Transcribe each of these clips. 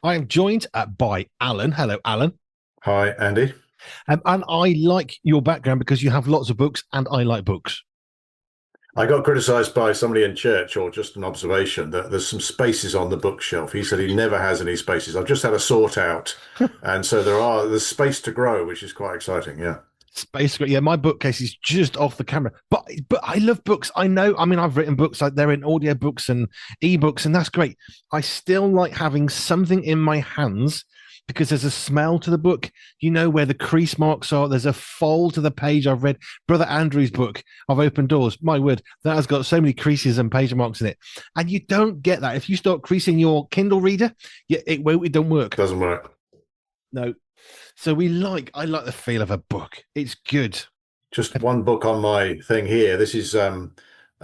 I am joined by Alan. Hello, Alan. Hi, Andy. And I like your background because you have lots of books, and I like books. I got criticized by somebody in church, or just an observation, that there's some spaces on the bookshelf. He said he never has any spaces. I've just had a sort out, and so there's space to grow, which is quite exciting. Yeah. Space, yeah, my bookcase is just off the camera, but I love books. I know. I mean, I've written books like they're in audio books and ebooks, and that's great. I still like having something in my hands because there's a smell to the book. You know where the crease marks are. There's a fold to the page. I've read Brother Andrew's book of Open Doors. My word, that has got so many creases and page marks in it, and you don't get that if you start creasing your Kindle reader. Yeah, it won't. It don't work. Doesn't work. No. So I like the feel of a book. It's good. Just one book on my thing here. This is a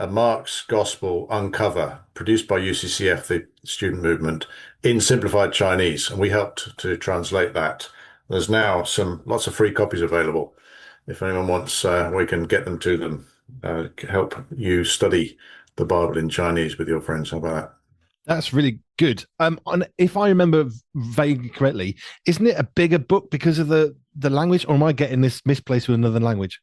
Mark's Gospel Uncover, produced by UCCF, the student movement, in simplified Chinese, and we helped to translate that. There's now lots of free copies available. If anyone wants, we can get them to them. Help you study the Bible in Chinese with your friends. How about that? That's really good. And if I remember vaguely correctly, isn't it a bigger book because of the language, or am I getting this misplaced with another language?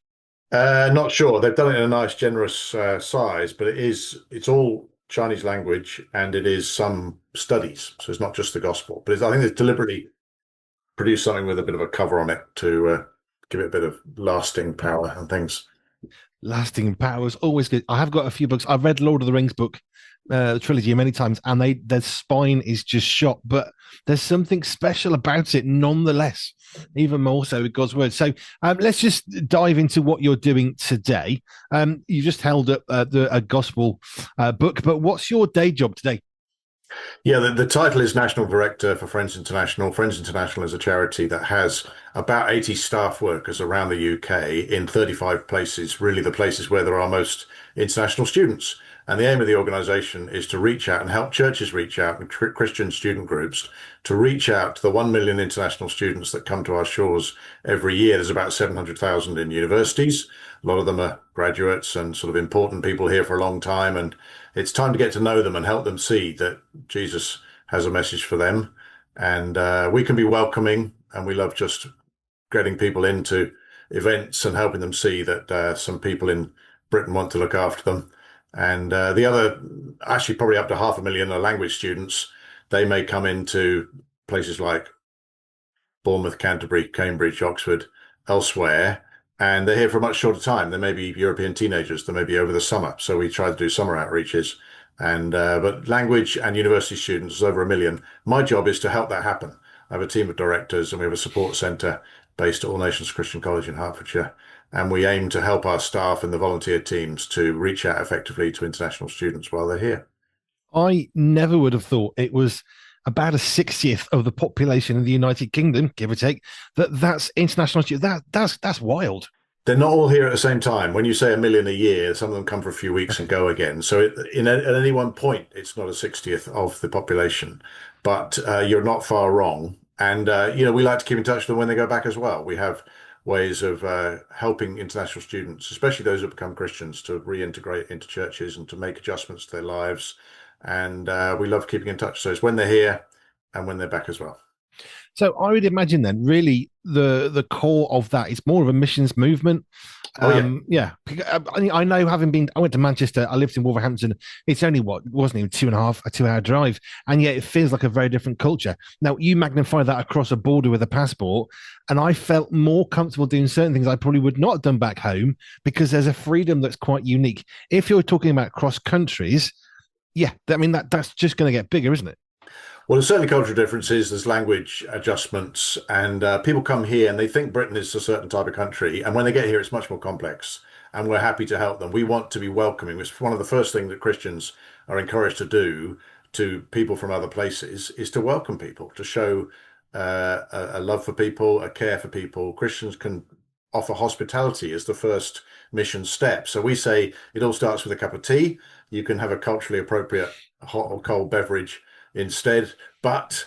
Not sure. They've done it in a nice, generous size, but it's all Chinese language and it is some studies. So it's not just the gospel, but I think they've deliberately produced something with a bit of a cover on it to give it a bit of lasting power and things. Lasting power is always good. I have got a few books. I've read Lord of the Rings book, the trilogy many times, and their spine is just shot, but there's something special about it nonetheless, even more so with God's word. So let's just dive into what you're doing today. You just held up a gospel book, but what's your day job today? Yeah, the title is National Director for Friends International. Friends International is a charity that has about 80 staff workers around the UK in 35 places, really the places where there are most international students. And the aim of the organisation is to reach out and help churches reach out and Christian student groups to reach out to the 1 million international students that come to our shores every year. There's about 700,000 in universities. A lot of them are graduates and sort of important people here for a long time. And it's time to get to know them and help them see that Jesus has a message for them. And we can be welcoming, and we love just getting people into events and helping them see that some people in Britain want to look after them. And the other, actually probably up to 500,000 are language students. They may come into places like Bournemouth, Canterbury, Cambridge, Oxford, elsewhere, and they're here for a much shorter time. They may be European teenagers, they may be over the summer. So we try to do summer outreaches. And but language and university students is over 1 million. My job is to help that happen. I have a team of directors and we have a support centre based at All Nations Christian College in Hertfordshire. And we aim to help our staff and the volunteer teams to reach out effectively to international students while they're here. I never would have thought it was about a 60th of the population in the United Kingdom, give or take, that's international students. That's wild. They're not all here at the same time. When you say 1 million a year, some of them come for a few weeks and go again. So at any one point, it's not a 60th of the population, but you're not far wrong. And, we like to keep in touch with them when they go back as well. We have ways of helping international students, especially those who become Christians, to reintegrate into churches and to make adjustments to their lives. And we love keeping in touch. So it's when they're here and when they're back as well. So I would imagine then, really, the core of that is more of a missions movement. Oh, yeah. Yeah. I know, I went to Manchester. I lived in Wolverhampton. It's only it wasn't even 2.5 drive, and yet it feels like a very different culture. Now you magnify that across a border with a passport, and I felt more comfortable doing certain things I probably would not have done back home because there's a freedom that's quite unique. If you're talking about cross countries, yeah, I mean that's just going to get bigger, isn't it? Well, there's certainly cultural differences, there's language adjustments, and people come here and they think Britain is a certain type of country. And when they get here, it's much more complex. And we're happy to help them. We want to be welcoming. It's one of the first things that Christians are encouraged to do to people from other places is to welcome people, to show a love for people, a care for people. Christians can offer hospitality as the first mission step. So we say it all starts with a cup of tea. You can have a culturally appropriate hot or cold beverage instead. But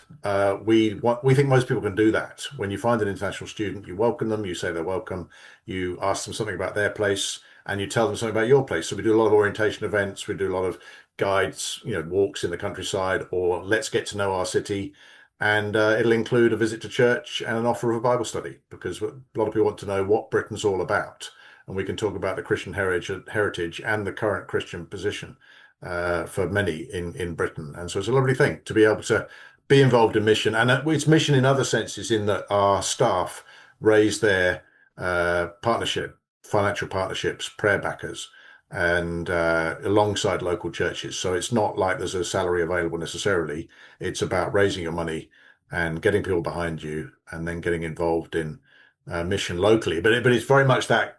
we think most people can do that. When you find an international student, you welcome them, you say they're welcome, you ask them something about their place, and you tell them something about your place. So we do a lot of orientation events, we do a lot of guides, walks in the countryside, or let's get to know our city. And it'll include a visit to church and an offer of a Bible study, because a lot of people want to know what Britain's all about. And we can talk about the Christian heritage and the current Christian position for many in Britain. And so it's a lovely thing to be able to be involved in mission. And it's mission in other senses, in that our staff raise their financial partnerships, prayer backers, and alongside local churches. So it's not like there's a salary available necessarily. It's about raising your money and getting people behind you, and then getting involved in mission locally. But it's very much that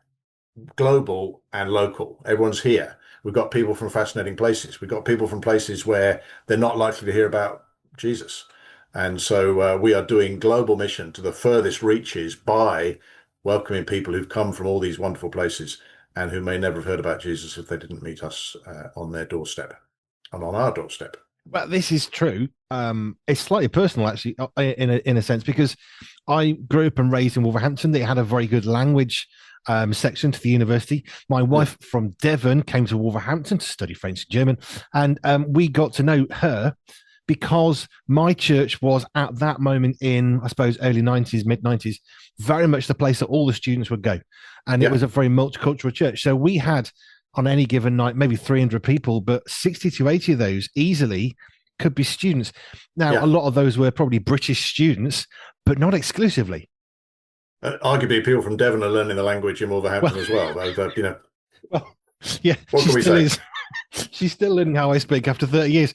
global and local. Everyone's here. We've got people from fascinating places. We've got people from places where they're not likely to hear about Jesus. And so we are doing global mission to the furthest reaches by welcoming people who've come from all these wonderful places and who may never have heard about Jesus if they didn't meet us on their doorstep and on our doorstep. Well, this is true. It's slightly personal, actually, in a sense, because I grew up and raised in Wolverhampton. They had a very good language section to the university. My wife from Devon came to Wolverhampton to study French and German, and we got to know her because my church was at that moment in, I suppose, early 90s, mid 90s, very much the place that all the students would go. And it was a very multicultural church. So we had, on any given night, maybe 300 people, but 60 to 80 of those easily could be students. Now, a lot of those were probably British students, but not exclusively. Arguably, people from Devon are learning the language in Wolverhampton as well. Well, yeah, what can we say? She's still learning how I speak after 30 years.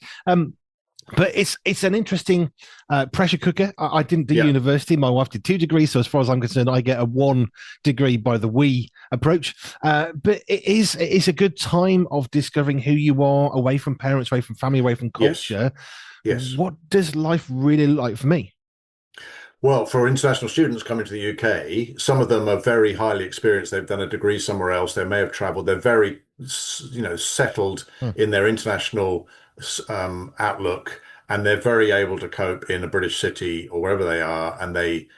But it's an interesting pressure cooker. I didn't do university. My wife did 2 degrees. So as far as I'm concerned, I get a 1 degree by the we approach. But it is a good time of discovering who you are, away from parents, away from family, away from culture. Yes. What does life really look like for me? Well, for international students coming to the UK, some of them are very highly experienced. They've done a degree somewhere else. They may have traveled. They're very, settled in their international outlook, and they're very able to cope in a British city or wherever they are, and they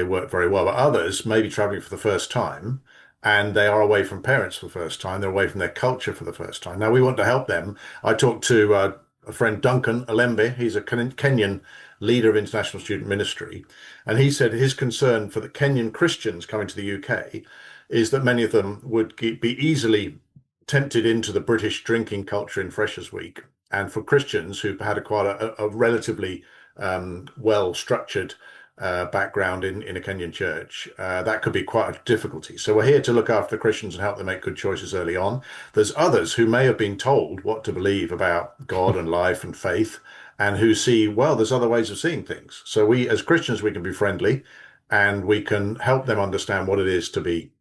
work very well. But others may be traveling for the first time, and they are away from parents for the first time. They're away from their culture for the first time. Now, we want to help them. I talked to a friend, Duncan Alembe. He's a Kenyan leader of international student ministry, and he said his concern for the Kenyan Christians coming to the UK is that many of them would be easily tempted into the British drinking culture in Freshers Week. And for Christians who've had quite a relatively well-structured background in a Kenyan church, that could be quite a difficulty. So we're here to look after Christians and help them make good choices early on. There's others who may have been told what to believe about God and life and faith, and who see, well, there's other ways of seeing things. So we, as Christians, we can be friendly, and we can help them understand what it is to be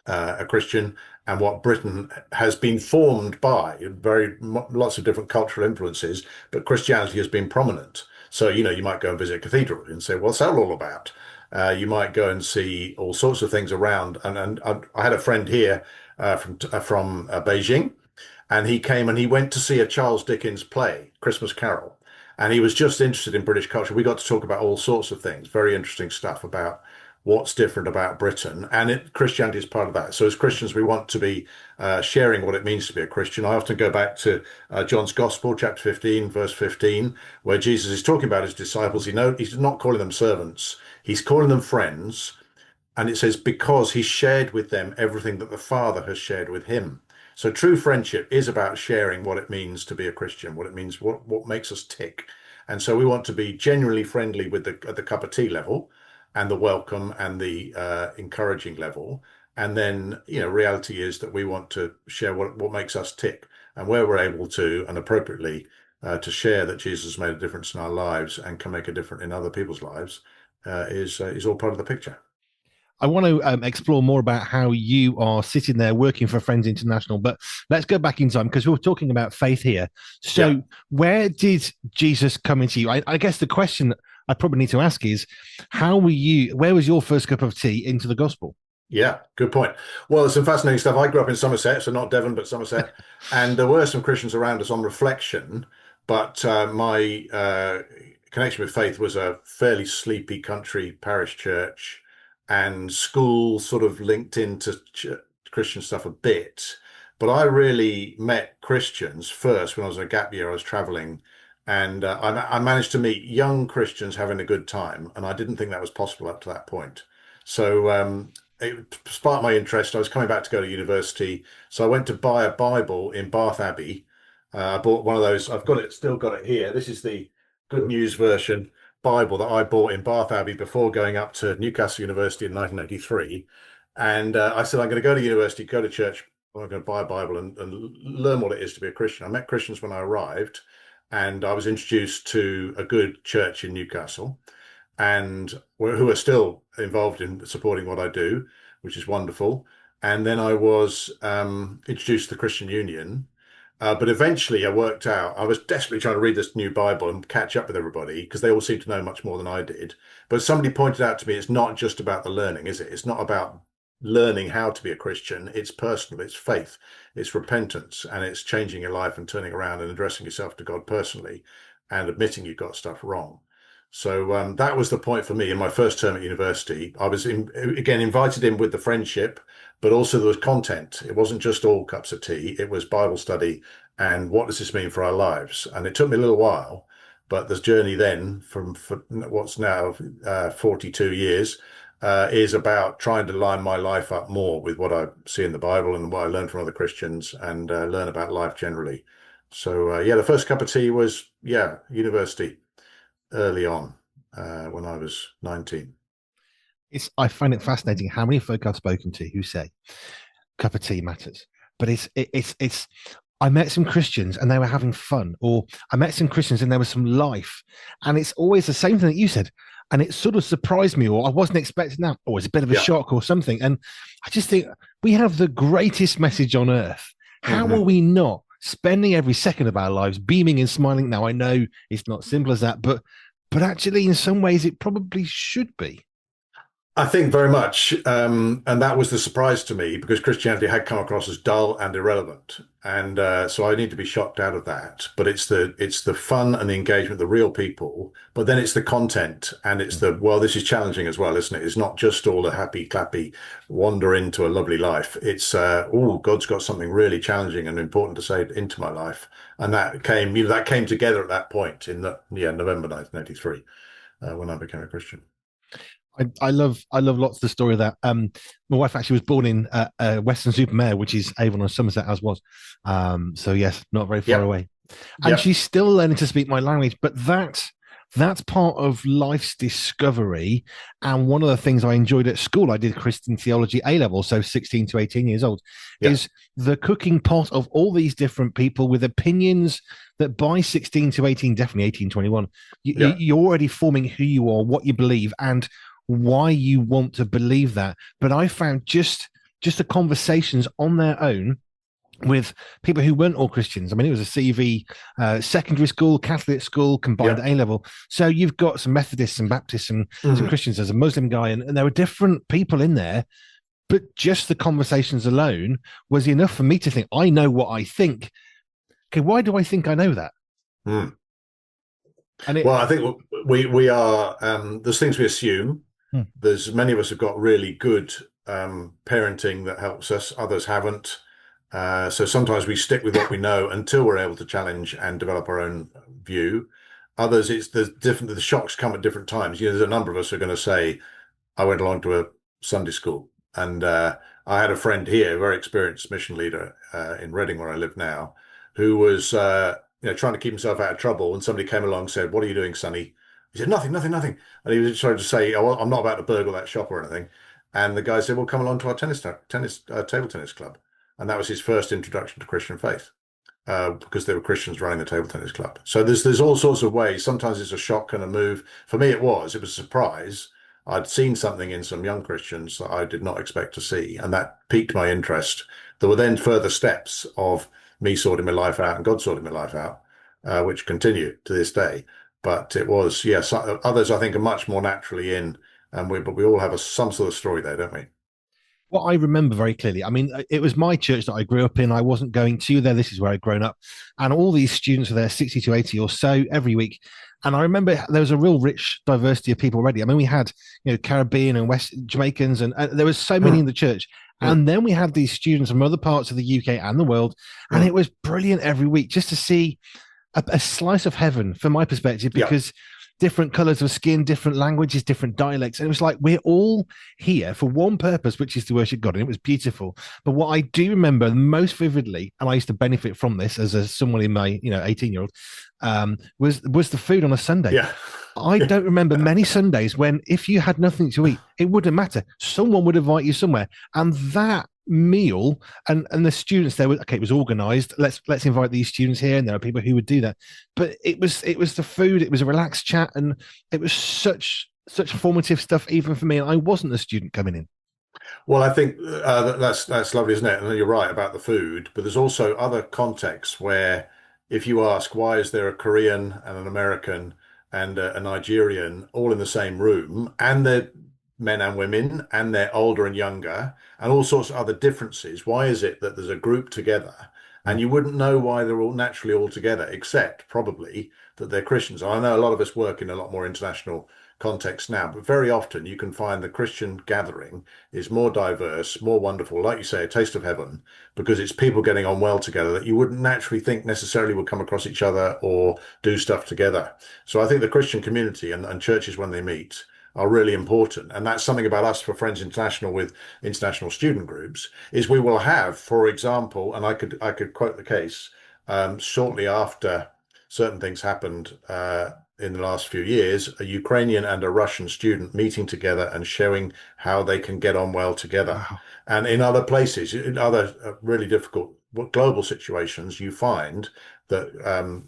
a Christian, and what Britain has been formed by lots of different cultural influences, but Christianity has been prominent. So, you might go and visit a cathedral and say, what's that all about? You might go and see all sorts of things around. And I had a friend here from Beijing, and he came and he went to see a Charles Dickens play, Christmas Carol. And he was just interested in British culture. We got to talk about all sorts of things, very interesting stuff about what's different about Britain, and Christianity is part of that. So as Christians, we want to be sharing what it means to be a Christian. I often go back to John's Gospel, chapter 15, verse 15, where Jesus is talking about his disciples. He's not calling them servants. He's calling them friends. And it says, because he shared with them everything that the Father has shared with him. So true friendship is about sharing what it means to be a Christian, what it means, what makes us tick. And so we want to be genuinely friendly at the cup of tea level, and the welcome and the encouraging level. And then, reality is that we want to share what makes us tick, and where we're able to, and appropriately, to share that Jesus has made a difference in our lives and can make a difference in other people's lives, is all part of the picture. I want to explore more about how you are sitting there working for Friends International, but let's go back in time, because we were talking about faith here. So where did Jesus come into you? I guess the question I probably need to ask is, where was your first cup of tea into the gospel? Yeah, good point. Well, there's some fascinating stuff. I grew up in Somerset, so not Devon, but Somerset. And there were some Christians around us on reflection, but my connection with faith was a fairly sleepy country parish church, and school sort of linked into Christian stuff a bit. But I really met Christians first when I was in a gap year. I was traveling, And I managed to meet young Christians having a good time, and I didn't think that was possible up to that point. So it sparked my interest. I was coming back to go to university, so I went to buy a Bible in Bath Abbey. I bought one of those. I've got it, still got it here. This is the Good News version Bible that I bought in Bath Abbey before going up to Newcastle University in 1983. And I said, I'm going to go to university, go to church. I'm going to buy a Bible and learn what it is to be a Christian. I met Christians when I arrived, and I was introduced to a good church in Newcastle, and who are still involved in supporting what I do, which is wonderful. And then I was introduced to the Christian Union. But eventually I worked out, I was desperately trying to read this new Bible and catch up with everybody because they all seemed to know much more than I did. But somebody pointed out to me, it's not just about the learning, is it? It's not about learning how to be a Christian. It's personal, it's faith, it's repentance, and it's changing your life and turning around and addressing yourself to God personally and admitting you got stuff wrong. So that was the point for me in my first term at university. I was again invited in with the friendship, but also there was content. It wasn't just all cups of tea. It was Bible study and what does this mean for our lives? And it took me a little while, but this journey then from what's now 42 years is about trying to line my life up more with what I see in the Bible and what I learn from other Christians and learn about life generally. So yeah, the first cup of tea was, university early on when I was 19. I find it fascinating how many folk I've spoken to who say cup of tea matters, but it's. I met some Christians and they were having fun, or I met some Christians and there was some life, and it's always the same thing that you said, and it sort of surprised me, or I wasn't expecting that, or it's a bit of a shock or something. And I just think we have the greatest message on earth. How are we not spending every second of our lives beaming and smiling? Now I know it's not simple as that, but actually in some ways it probably should be. I think very much, and that was the surprise to me because Christianity had come across as dull and irrelevant, and so I need to be shocked out of that. But it's the fun and the engagement, the real people. But then it's the content, and it's this is challenging as well, isn't it? It's not just all a happy clappy wander into a lovely life. It's God's got something really challenging and important to say into my life, and that came together at that point in November 1983 when I became a Christian. I love lots of the story of that. My wife actually was born in Weston-super-Mare, which is Avon and Somerset, as was. So yes, not very far away. And she's still learning to speak my language, but that's part of life's discovery. And one of the things I enjoyed at school, I did Christian theology A-level, so 16 to 18 years old, is the cooking pot of all these different people with opinions that by 16 to 18, definitely 18, 21, you're already forming who you are, what you believe, and why you want to believe that. But I found just the conversations on their own with people who weren't all Christians. I mean, it was a CV secondary school, Catholic school, combined A-level. So you've got some Methodists and Baptists and some Christians. There's a Muslim guy, and there were different people in there. But just the conversations alone was enough for me to think, I know what I think. Okay, why do I think I know that? And I think we are, there's things we assume. There's many of us have got really good parenting that helps us. Others haven't. So sometimes we stick with what we know until we're able to challenge and develop our own view. Others, the shocks come at different times. There's a number of us who are going to say, I went along to a Sunday school, and I had a friend here, a very experienced mission leader in Reading, where I live now, who was trying to keep himself out of trouble. And somebody came along and said, "What are you doing, Sonny?" He said, "Nothing, nothing, nothing." And he was trying to say, "Oh, well, I'm not about to burgle that shop or anything." And the guy said, "Well, come along to our table tennis club." And that was his first introduction to Christian faith, because there were Christians running the table tennis club. So there's all sorts of ways. Sometimes it's a shock and a move. For me, it was a surprise. I'd seen something in some young Christians that I did not expect to see, and that piqued my interest. There were then further steps of me sorting my life out and God sorting my life out, which continue to this day. But it was, others I think are much more naturally in, but we all have some sort of story there, don't we? What I remember very clearly, I mean, it was my church that I grew up in. I wasn't going to there. This is where I'd grown up. And all these students were there 60 to 80 or so every week. And I remember there was a real rich diversity of people already. I mean, we had, Caribbean and West Jamaicans, and there was so many in the church. And then we had these students from other parts of the UK and the world. And it was brilliant every week just to see a slice of heaven from my perspective, Yeah. because different colors of skin, different languages, different dialects. And it was like we're all here for one purpose, which is to worship God. And it was beautiful. But what I do remember most vividly, and I used to benefit from this as someone in my 18-year-old, was the food on a Sunday. Yeah. I Yeah. don't remember many Sundays when, if you had nothing to eat, it wouldn't matter. Someone would invite you somewhere, and that meal and the students there were okay. It was organised. Let's invite these students here, and there are people who would do that. But it was the food. It was a relaxed chat, and it was such formative stuff, even for me. And I wasn't a student coming in. Well, I think that's lovely, isn't it? And you're right about the food, but there's also other contexts where, if you ask why is there a Korean and an American and a Nigerian all in the same room, and they're men and women, and they're older and younger, and all sorts of other differences, why is it that there's a group together? And Mm. you wouldn't know why they're all naturally all together, except probably that they're Christians. I know a lot of us work in a lot more international context now, but very often you can find the Christian gathering is more diverse, more wonderful, like you say, a taste of heaven, because it's people getting on well together that you wouldn't naturally think necessarily would come across each other or do stuff together. So I think the Christian community and churches when they meet are really important. And that's something about us for Friends International with international student groups, is we will have, for example, and I could quote the case, shortly after certain things happened in the last few years, a Ukrainian and a Russian student meeting together and showing how they can get on well together. Wow. And in other places, in other really difficult global situations, you find that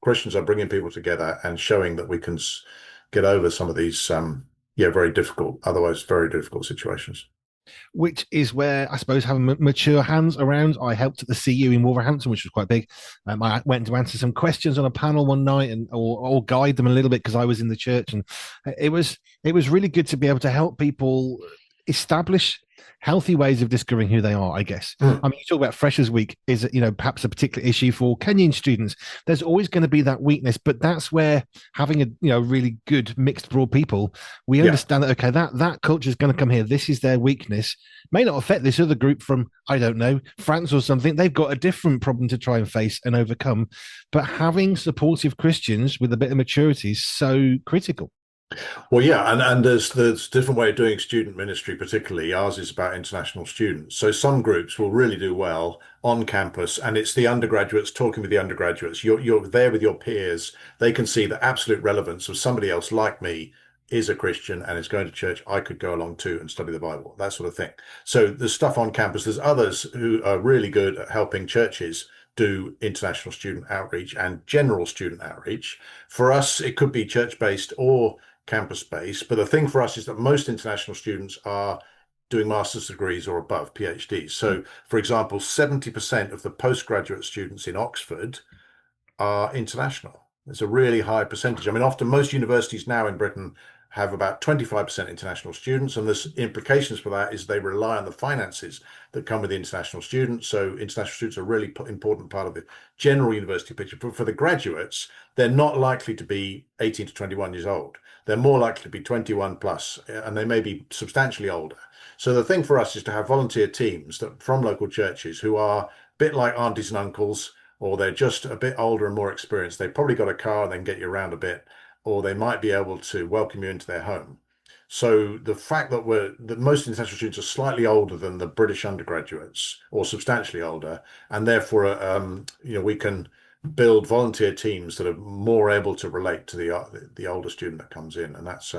Christians are bringing people together and showing that we can get over some of these, yeah, very difficult, otherwise very difficult situations. Which is where I suppose having mature hands around. I helped at the CU in Wolverhampton, which was quite big. I went to answer some questions on a panel one night and or guide them a little bit because I was in the church, and it was really good to be able to help people establish healthy ways of discovering who they are, I guess. Mm. I mean, you talk about Freshers Week is, perhaps a particular issue for Kenyan students. There's always going to be that weakness, but that's where having a, really good mixed broad people, we Yeah. understand that, okay, that culture is going to come here. This is their weakness. May not affect this other group from, I don't know, France or something. They've got a different problem to try and face and overcome. But having supportive Christians with a bit of maturity is so critical. Well, yeah, and there's different way of doing student ministry, particularly ours is about international students. So some groups will really do well on campus, and it's the undergraduates talking with the undergraduates. You're there with your peers. They can see the absolute relevance of somebody else like me is a Christian and is going to church. I could go along too and study the Bible, that sort of thing. So there's stuff on campus. There's others who are really good at helping churches do international student outreach and general student outreach. For us, it could be church-based or campus based. But the thing for us is that most international students are doing master's degrees or above, PhDs. So, for example, 70% of the postgraduate students in Oxford are international. It's a really high percentage. I mean, often most universities now in Britain have about 25% international students, and there's implications for that is they rely on the finances that come with the international students. So international students are a really important part of the general university picture. But for the graduates, they're not likely to be 18 to 21 years old. They're more likely to be 21 plus, and they may be substantially older. So the thing for us is to have volunteer teams that from local churches who are a bit like aunties and uncles, or they're just a bit older and more experienced. They've probably got a car and they can get you around a bit, or they might be able to welcome you into their home. So the fact that most international students are slightly older than the British undergraduates, or substantially older, and therefore, we can build volunteer teams that are more able to relate to the older student that comes in, and that's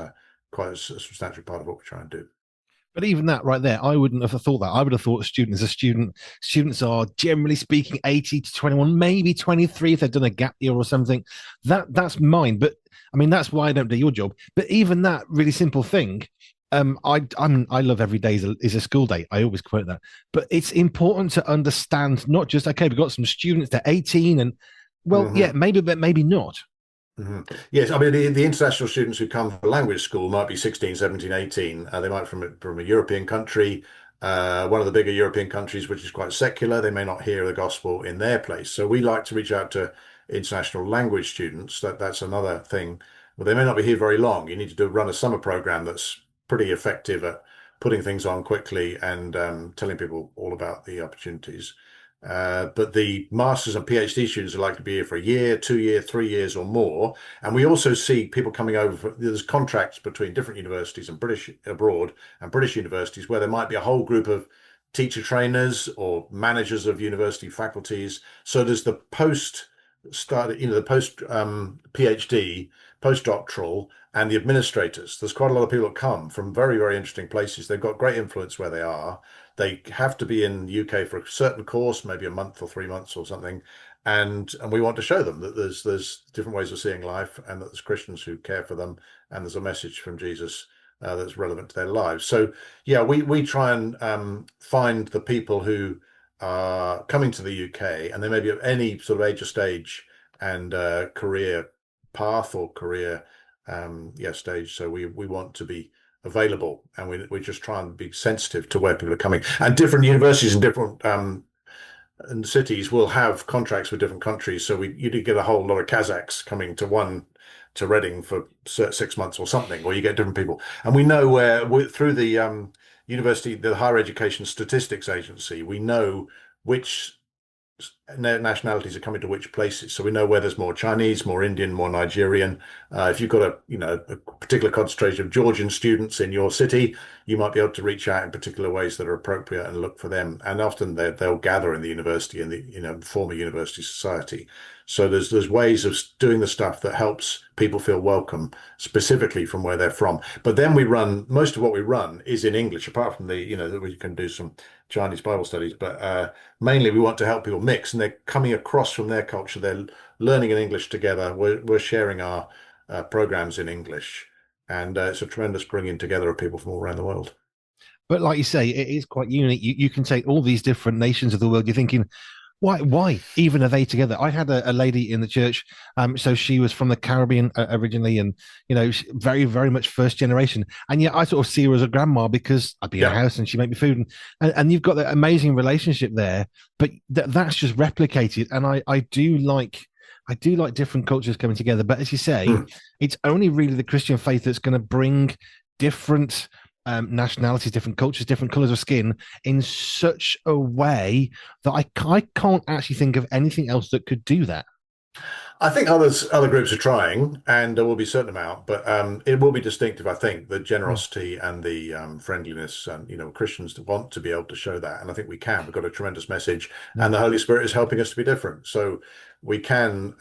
quite a substantial part of what we're trying to do. But even that right there, I wouldn't have thought that. I would have thought a student is a student. Students are generally speaking 18 to 21, maybe 23 if they've done a gap year or something. That's mine. But I mean, that's why I don't do your job. But even that really simple thing, I love every day is a school day. I always quote that. But it's important to understand not just, okay, we've got some students, they're 18 and well, Mm-hmm. yeah, maybe, but maybe not. Mm-hmm. Yes, I mean, the international students who come from language school might be 16, 17, 18. They might from a European country, one of the bigger European countries, which is quite secular. They may not hear the gospel in their place. So we like to reach out to international language students. That's another thing. Well, they may not be here very long. You need to run a summer program that's pretty effective at putting things on quickly and telling people all about the opportunities. But the masters and PhD students are likely to be here for a year, 2 year, 3 years or more. And we also see people coming over. There's contracts between different universities and British abroad and British universities where there might be a whole group of teacher trainers or managers of university faculties. So there's the post start, the post PhD, postdoctoral, and the administrators. There's quite a lot of people that come from very, very interesting places. They've got great influence where they are. They have to be in the UK for a certain course, maybe a month or 3 months or something, and we want to show them that there's different ways of seeing life, and that there's Christians who care for them, and there's a message from Jesus that's relevant to their lives. So yeah, we try and find the people who are coming to the UK, and they may be of any sort of age or stage and career path or career stage. So we want to be available, and we just try and be sensitive to where people are coming. And different universities and different and cities will have contracts with different countries. So you do get a whole lot of Kazakhs coming to Reading for 6 months or something, or you get different people. And we know through the university, the Higher Education Statistics Agency, we know which nationalities are coming to which places. So we know where there's more Chinese, more Indian, more Nigerian. If you've got a particular concentration of Georgian students in your city, you might be able to reach out in particular ways that are appropriate and look for them. And often they'll gather in the university and the form a university society. So there's ways of doing the stuff that helps people feel welcome, specifically from where they're from. But then most of what we run is in English, apart from that we can do some Chinese Bible studies, but mainly we want to help people mix, and they're coming across from their culture. They're learning in English together. We're sharing our programs in English, and it's a tremendous bringing together of people from all around the world. But like you say, it is quite unique. You can take all these different nations of the world. You're thinking, why even are they together? I had a lady in the church, so she was from the Caribbean originally, and very, very much first generation. And yet I sort of see her as a grandma because I'd be in a house and she'd make me food, and you've got that amazing relationship there. But that's just replicated, and I do like. I do like different cultures coming together, but as you say, it's only really the Christian faith that's going to bring different nationalities, different cultures, different colors of skin in such a way that I can't actually think of anything else that could do that. I think other groups are trying, and there will be a certain amount, but it will be distinctive. I think the generosity and the friendliness, and Christians want to be able to show that, and I think we can. We've got a tremendous message, and the Holy Spirit is helping us to be different, so we can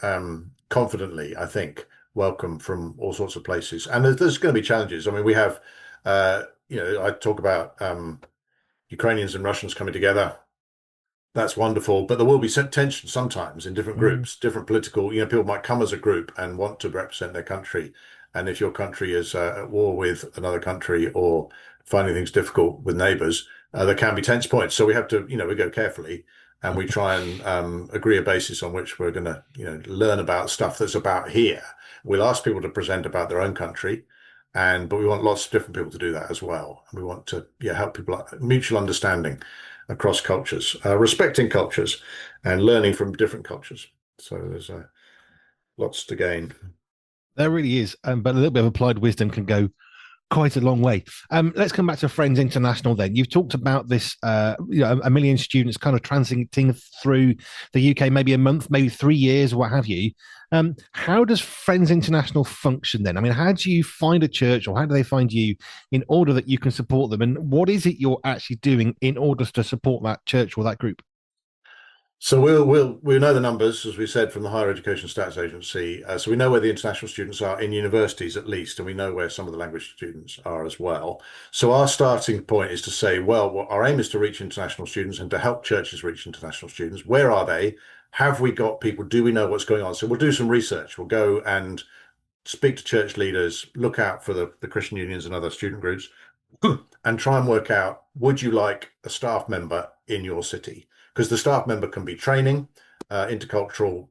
confidently, I think, welcome from all sorts of places. And there's going to be challenges. I mean, we have, I talk about Ukrainians and Russians coming together. That's wonderful, but there will be tension sometimes in different groups, different political, people might come as a group and want to represent their country. And if your country is at war with another country or finding things difficult with neighbors, there can be tense points. So we have to, we go carefully, and we try and agree a basis on which we're going to, learn about stuff that's about here. We'll ask people to present about their own country, but we want lots of different people to do that as well. And we want to, help people, mutual understanding across cultures, respecting cultures and learning from different cultures. So there's lots to gain. There really is, but a little bit of applied wisdom can go quite a long way. Let's come back to Friends International then. You've talked about this, a million students kind of transiting through the UK, maybe a month, maybe 3 years, what have you. How does Friends International function then? I mean, how do you find a church, or how do they find you in order that you can support them? And what is it you're actually doing in order to support that church or that group? So we know the numbers, as we said, from the Higher Education Stats Agency. So we know where the international students are in universities at least, and we know where some of the language students are as well. So our starting point is to say, well, our aim is to reach international students and to help churches reach international students. Where are they? Have we got people? Do we know what's going on? So we'll do some research. We'll go and speak to church leaders, look out for the Christian unions and other student groups, and try and work out, would you like a staff member in your city? Because the staff member can be training, intercultural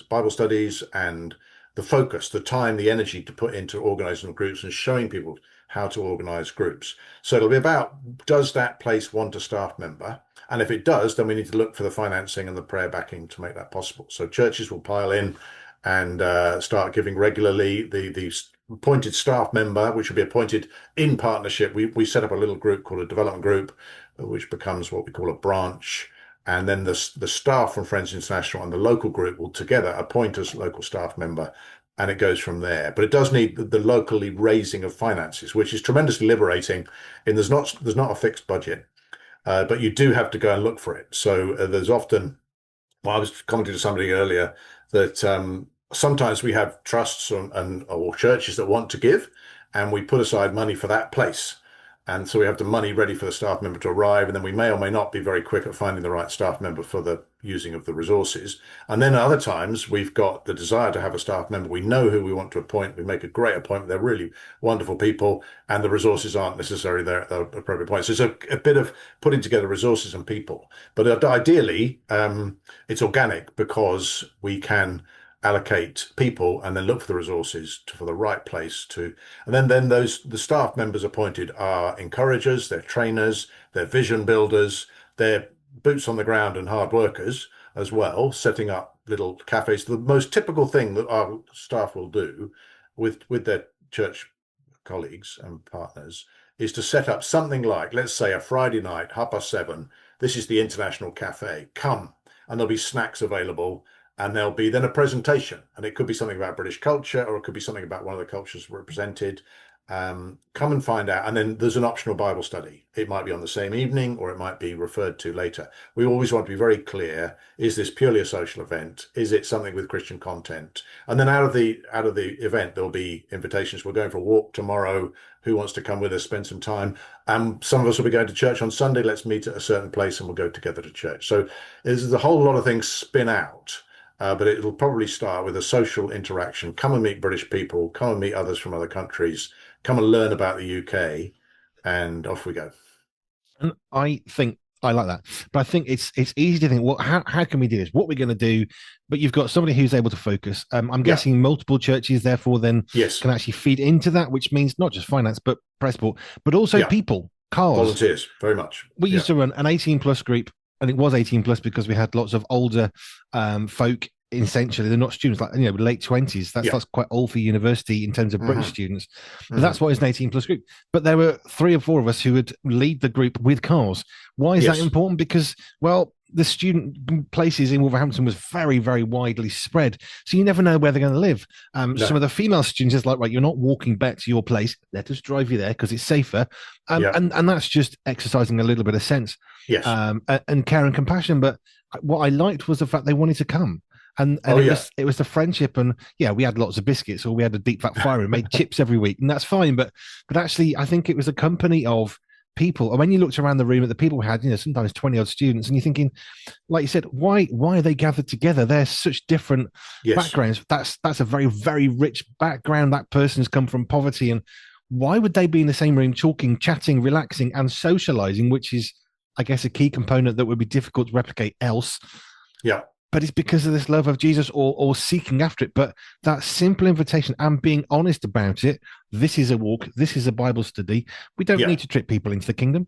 Bible studies, and the focus, the time, the energy to put into organizing groups and showing people how to organize groups. So it'll be about, does that place want a staff member? And if it does, then we need to look for the financing and the prayer backing to make that possible. So churches will pile in and start giving regularly. The appointed staff member, which will be appointed in partnership, we set up a little group called a development group, which becomes what we call a branch. and then the staff from Friends International and the local group will together appoint a local staff member, and it goes from there. But it does need the locally raising of finances, which is tremendously liberating. And there's not a fixed budget, but you do have to go and look for it. So there's often, well, I was commenting to somebody earlier that sometimes we have trusts or churches that want to give, and we put aside money for that place. And so we have the money ready for the staff member to arrive, and then we may or may not be very quick at finding the right staff member for the using of the resources. And then other times we've got the desire to have a staff member. We know who we want to appoint. We make a great appointment. They're really wonderful people, and the resources aren't necessarily there at the appropriate point. So it's a bit of putting together resources and people. But ideally, it's organic because we can allocate people and then look for the resources for the right place to, and then the staff members appointed are encouragers, they're trainers, they're vision builders, they're boots on the ground and hard workers as well, setting up little cafes. The most typical thing that our staff will do with their church colleagues and partners is to set up something like, let's say, a Friday night, 7:30. This is the International Cafe. Come, and there'll be snacks available. And there'll be then a presentation, and it could be something about British culture, or it could be something about one of the cultures represented. Come and find out. And then there's an optional Bible study. It might be on the same evening, or it might be referred to later. We always want to be very clear: is this purely a social event? Is it something with Christian content? And then out of the event, there'll be invitations. We're going for a walk tomorrow. Who wants to come with us, spend some time? Some of us will be going to church on Sunday. Let's meet at a certain place, and we'll go together to church. So there's a whole lot of things spin out. But it'll probably start with a social interaction. Come and meet British people, come and meet others from other countries, come and learn about the UK, and off we go. And I think I like that, but I think it's easy to think, well, how can we do this? What we're going to do? But you've got somebody who's able to focus. I'm guessing multiple churches, therefore, then yes, can actually feed into that, which means not just finance, but press support, but also people, cars, volunteers, very much. We used to run an 18+ group. And it was 18+ because we had lots of older folk. Essentially, they're not students, like late 20s. That's quite old for university in terms of British students. But that's why it's an 18+ group. But there were 3 or 4 of us who would lead the group with cars. Why is that important? Because, well, the student places in Wolverhampton was very, very widely spread. So you never know where they're going to live. No. Some of the female students is like, right, you're not walking back to your place. Let us drive you there because it's safer. And that's just exercising a little bit of sense. Yes. And care and compassion. But what I liked was the fact they wanted to come. And it was the friendship, and we had lots of biscuits, or we had a deep fat fryer and made chips every week, and that's fine. But actually, I think it was a company of people. And when you looked around the room at the people we had, sometimes 20 odd students, and you're thinking, like you said, why are they gathered together? They're such different backgrounds. That's a very, very rich background. That person's come from poverty, and why would they be in the same room talking, chatting, relaxing, and socializing, which is, I guess, a key component that would be difficult to replicate else. Yeah. But it's because of this love of Jesus or seeking after it. But that simple invitation and being honest about it, this is a walk, this is a Bible study. We don't need to trick people into the kingdom.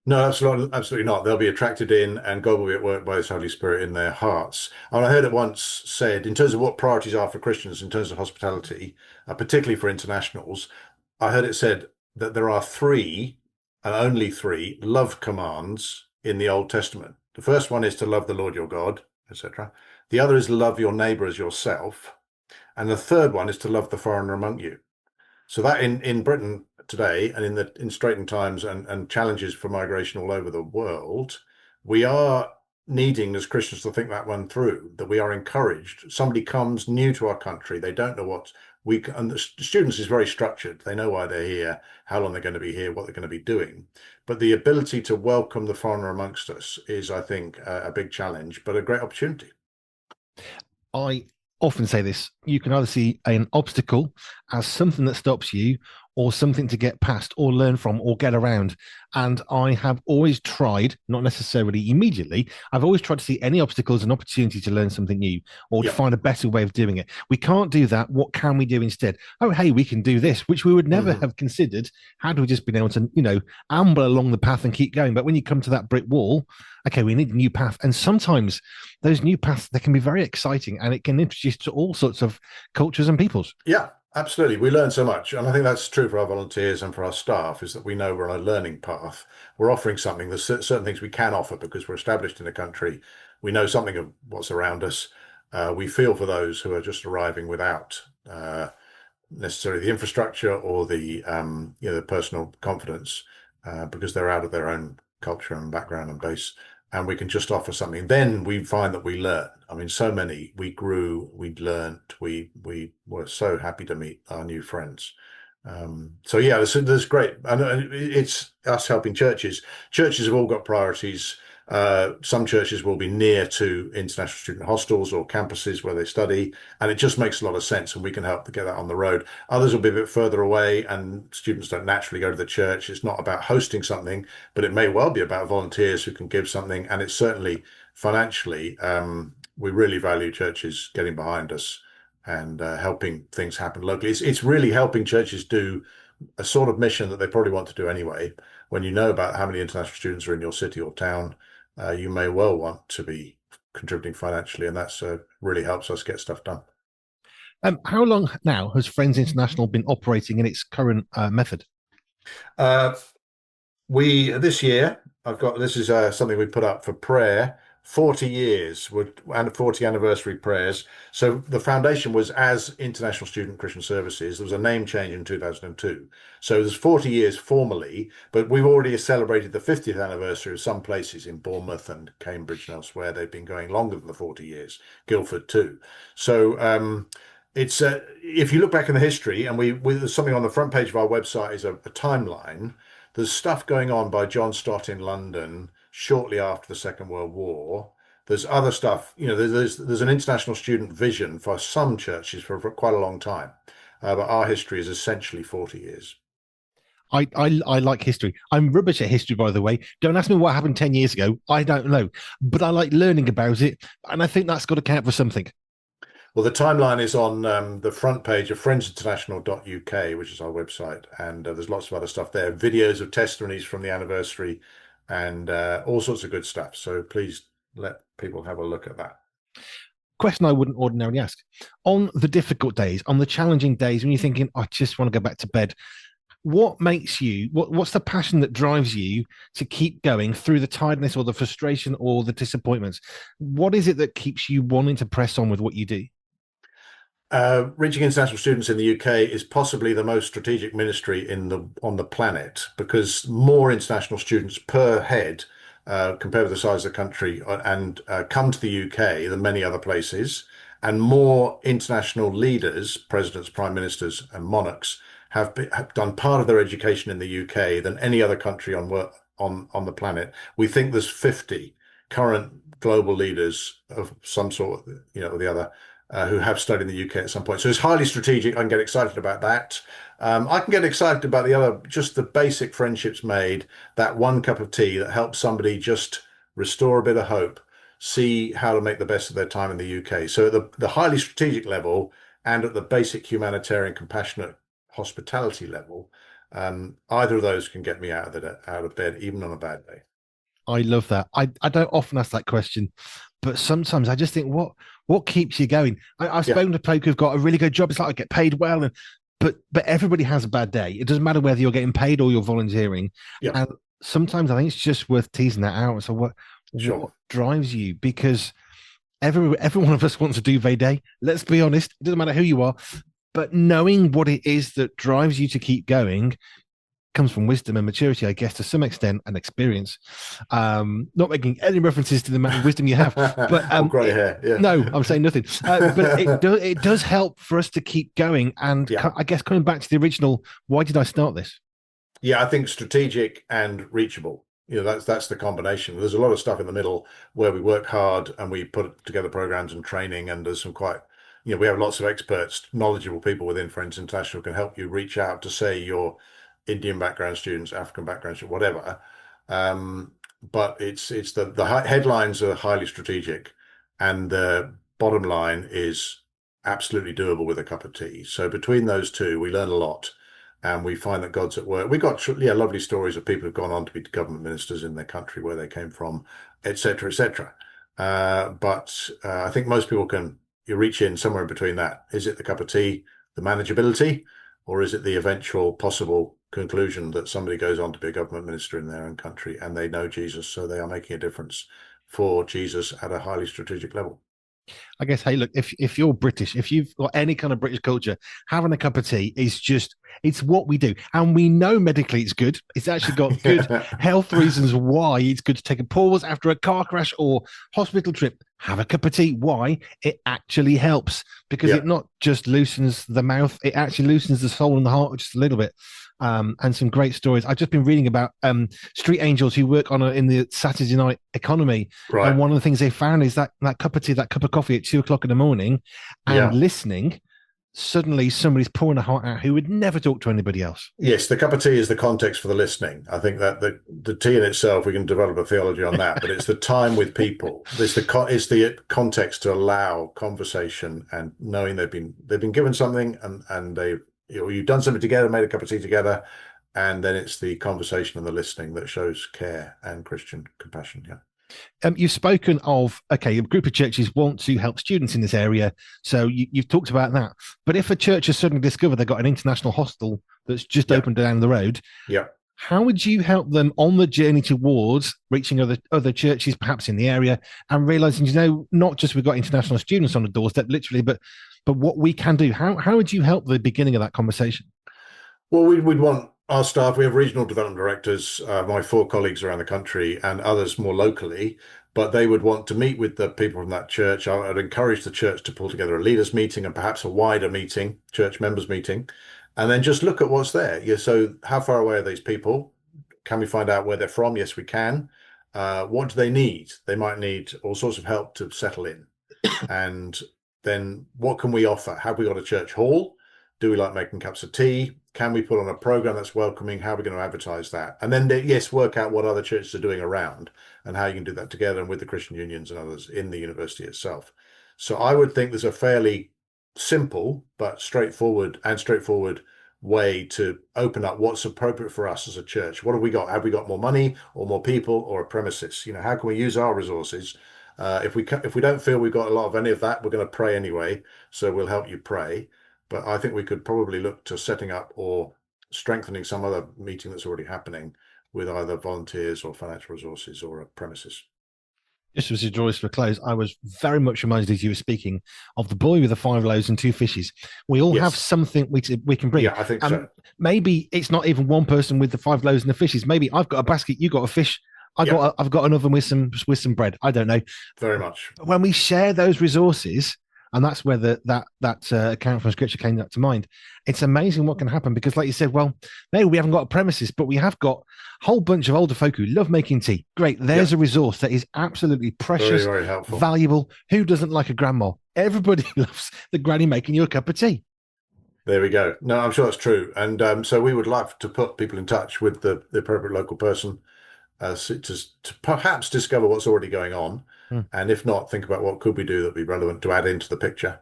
No, absolutely not. They'll be attracted in, and God will be at work by His Holy Spirit in their hearts. And I heard it once said, in terms of what priorities are for Christians in terms of hospitality, particularly for internationals, I heard it said that there are 3, and only 3, love commands in the Old Testament. The first one is to love the Lord your God, etc. The other is love your neighbor as yourself. And the third one is to love the foreigner among you. So that in Britain today, and in straitened times and challenges for migration all over the world, we are needing as Christians to think that one through, that we are encouraged. Somebody comes new to our country, they don't know what and the students is very structured. They know why they're here, how long they're going to be here, what they're going to be doing. But the ability to welcome the foreigner amongst us is, I think, a big challenge, but a great opportunity. I often say this: you can either see an obstacle as something that stops you, or something to get past or learn from or get around. And I have always tried, not necessarily immediately, I've always tried to see any obstacle as an opportunity to learn something new or to find a better way of doing it. We can't do that. What can we do instead? Oh, hey, we can do this, which we would never have considered had we just been able to, amble along the path and keep going. But when you come to that brick wall, okay, we need a new path. And sometimes those new paths, they can be very exciting, and it can introduce to all sorts of cultures and peoples. Yeah. Absolutely. We learn so much. And I think that's true for our volunteers and for our staff, is that we know we're on a learning path. We're offering something. There's certain things we can offer because we're established in a country. We know something of what's around us. We feel for those who are just arriving without necessarily the infrastructure or the personal confidence, because they're out of their own culture and background and base, and we can just offer something. Then we find that we learn. I mean, so many, we grew, we learned, we were so happy to meet our new friends. So yeah, there's great, and it's us helping churches. Churches have all got priorities. Some churches will be near to international student hostels or campuses where they study, and it just makes a lot of sense, and we can help to get that on the road. Others will be a bit further away, and students don't naturally go to the church. It's not about hosting something, but it may well be about volunteers who can give something, and it's certainly financially. We really value churches getting behind us and helping things happen locally. It's really helping churches do a sort of mission that they probably want to do anyway. When you know about how many international students are in your city or town, you may well want to be contributing financially, and that's really helps us get stuff done. How long now has Friends International been operating in its current method? Uh, We this year, I've got this is something we put up for prayer. 40 years and 40 anniversary prayers. So the foundation was as International Student Christian Services. There was a name change in 2002. So there's 40 years formally, but we've already celebrated the 50th anniversary of some places in Bournemouth and Cambridge and elsewhere. They've been going longer than the 40 years, Guildford too. So it's if you look back in the history, and there's something on the front page of our website is a timeline. There's stuff going on by John Stott in London shortly after the Second World War. There's other stuff, there's an international student vision for some churches for quite a long time. But our history is essentially 40 years. I like history. I'm rubbish at history, by the way. Don't ask me what happened 10 years ago. I don't know. But I like learning about it. And I think that's got to count for something. Well, the timeline is on the front page of friendsinternational.uk, which is our website, and there's lots of other stuff there, videos of testimonies from the anniversary, and all sorts of good stuff. So please let people have a look at that. Question I wouldn't ordinarily ask. On the difficult days, on the challenging days, when you're thinking, I just want to go back to bed, what makes you, what's the passion that drives you to keep going through the tiredness or the frustration or the disappointments? What is it that keeps you wanting to press on with what you do? Reaching international students in the UK is possibly the most strategic ministry on the planet, because more international students per head, compared with the size of the country, and come to the UK than many other places, and more international leaders, presidents, prime ministers, and monarchs have done part of their education in the UK than any other country on the planet. We think there's 50 current global leaders of some sort, or the other, who have studied in the UK at some point. So it's highly strategic. I can get excited about that. I can get excited about the other, just the basic friendships made, that one cup of tea that helps somebody just restore a bit of hope, see how to make the best of their time in the UK. So at the highly strategic level and at the basic humanitarian, compassionate hospitality level, either of those can get me out of bed, even on a bad day. I love that. I don't often ask that question, but sometimes I just think, what keeps you going? I've Yeah, spoken to folk who've got a really good job. It's like I get paid well, and but everybody has a bad day. It doesn't matter whether you're getting paid or you're volunteering. yeah, And sometimes I think it's just worth teasing that out. So what sure. drives you? Because every one of us wants a duvet day. Let's be honest. It doesn't matter who you are, but knowing what it is that drives you to keep going comes from wisdom and maturity, I guess, to some extent, and experience. Not making any references to the amount of wisdom you have, but Or grey hair. no, Yeah. I'm saying nothing. But it does help for us to keep going. And Yeah. I guess coming back to the original, why did I start this? Yeah, I think strategic and reachable. That's the combination. There's a lot of stuff in the middle where we work hard and we put together programs and training, and there's some quite, we have lots of experts, knowledgeable people within Friends International who can help you reach out to, say, your Indian background students, African background students, whatever. Um, but it's the headlines are highly strategic, and the bottom line is absolutely doable with a cup of tea. So between those two, we learn a lot, and we find that God's at work. We got lovely stories of people who've gone on to be government ministers in their country where they came from, etc., etc. But I think most people can you reach in somewhere in between that. Is it the cup of tea, the manageability, or is it the eventual possible conclusion that somebody goes on to be a government minister in their own country and they know Jesus, so they are making a difference for Jesus at a highly strategic level? I guess, hey, look, if you're British, if you've got any kind of British culture, having a cup of tea is just, it's what we do. And we know medically it's good. It's actually got good health reasons why it's good to take a pause after a car crash or hospital trip. Have a cup of tea. Why? It actually helps, because it not just loosens the mouth, it actually loosens the soul and the heart just a little bit. And some great stories. I've just been reading about street angels who work in the Saturday night economy. Right. And one of the things they found is that cup of tea, that cup of coffee at 2 o'clock in the morning and listening, suddenly somebody's pouring a heart out who would never talk to anybody else. Yes, the cup of tea is the context for the listening. I think that the tea in itself, we can develop a theology on that, but it's the time with people. It's the context to allow conversation and knowing they've been given something and you've done something together, made a cup of tea together, and then it's the conversation and the listening that shows care and Christian compassion. Yeah. You've spoken of, okay, a group of churches want to help students in this area. So you've talked about that. But if a church has suddenly discovered they've got an international hostel that's just opened down the road, how would you help them on the journey towards reaching other churches, perhaps in the area, and realizing, not just we've got international students on the doorstep, literally, but what we can do? How would you help the beginning of that conversation? Well, we'd want our staff. We have regional development directors, my 4 colleagues around the country, and others more locally, but they would want to meet with the people from that church. I'd encourage the church to pull together a leaders meeting and perhaps a wider meeting, church members meeting, and then just look at what's there. So how far away are these people? Can we find out where they're from? Yes, we can. What do they need? They might need all sorts of help to settle in. And then what can we offer? Have we got a church hall? Do we like making cups of tea? Can we put on a program that's welcoming? How are we going to advertise that? And then, work out what other churches are doing around and how you can do that together and with the Christian unions and others in the university itself. So I would think there's a fairly simple but straightforward way to open up what's appropriate for us as a church. What have we got? Have we got more money or more people or a premises? How can we use our resources? If we don't feel we've got a lot of any of that, we're going to pray anyway. So we'll help you pray. But I think we could probably look to setting up or strengthening some other meeting that's already happening with either volunteers or financial resources or a premises. Just as you draw us to a close, I was very much reminded as you were speaking of the boy with the 5 loaves and 2 fishes. We all have something we can bring. Yeah, I think so. Maybe it's not even one person with the 5 loaves and the fishes. Maybe I've got a basket, you got a fish. I've got an oven with some bread. I don't know. Very much. But when we share those resources, and that's where that account from Scripture came up to mind. It's amazing what can happen because, like you said, well, maybe we haven't got a premises, but we have got a whole bunch of older folk who love making tea. Great. There's a resource that is absolutely precious, very, very helpful, valuable. Who doesn't like a grandma? Everybody loves the granny making you a cup of tea. There we go. No, I'm sure that's true. And so we would love to put people in touch with the appropriate local person to perhaps discover what's already going on. And if not, think about what could we do that would be relevant to add into the picture.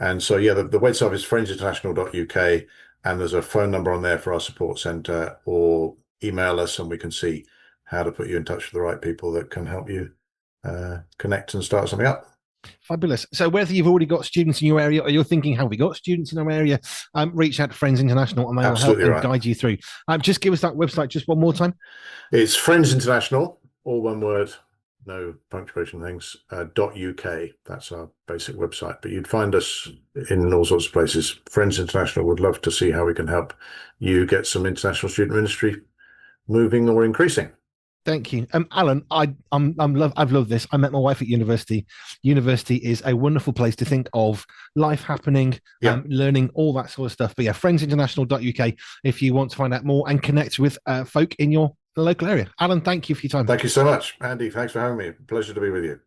And so, the website is friendsinternational.uk, and there's a phone number on there for our support centre, or email us and we can see how to put you in touch with the right people that can help you connect and start something up. Fabulous. So whether you've already got students in your area or you're thinking, have we got students in our area, reach out to Friends International and they will help and guide you through. Just give us that website just one more time. It's Friends International, all one word, no punctuation things, .uk. That's our basic website. But you'd find us in all sorts of places. Friends International would love to see how we can help you get some international student ministry moving or increasing. Thank you. Alan, I've loved this. I met my wife at university. University is a wonderful place to think of life happening, learning, all that sort of stuff. But friendsinternational.uk if you want to find out more and connect with folk in your local area. Alan, thank you for your time. Thank you so much, Andy. Thanks for having me. Pleasure to be with you.